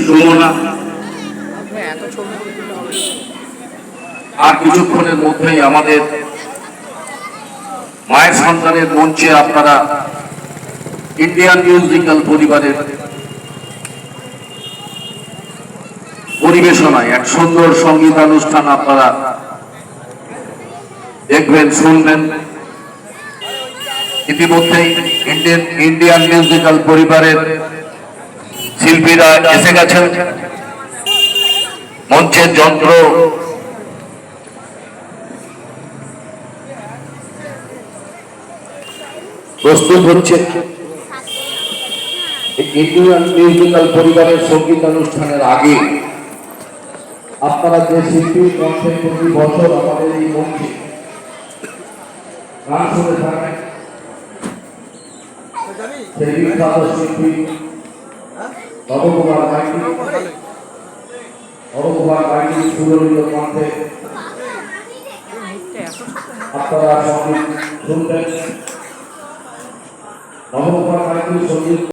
সুমনা আর কিছুক্ষণের মধ্যেই আমাদের মায়ের সন্তানের মঞ্চে আপনারা ইন্ডিয়ান মিউজিক্যাল পরিবারের পরিবেশনায় এক সুন্দর সঙ্গীতানুষ্ঠান আপনারা দেখবেন, শুনবেন। ইতিমধ্যেই ইন্ডিয়ান মিউজিক্যাল পরিবারের শিল্পীরা এসে গেছেন। মঞ্চের যন্ত্র প্রস্তুত হচ্ছে। ইন্ডিয়ান মিউজিক্যাল পরিবারের সঙ্গীতানুষ্ঠানের আগে আপনারা যে শিল্পীর কণ্ঠে প্রতি বছর আমাদের এই মঞ্চে গান শুনে থাকেন, সেই বিখ্যাত শিল্পী নবকুমার মাইতি সুললিত কণ্ঠে আপনারা সঙ্গীত শুনবেন। নবকুমার মাইতির সঙ্গীত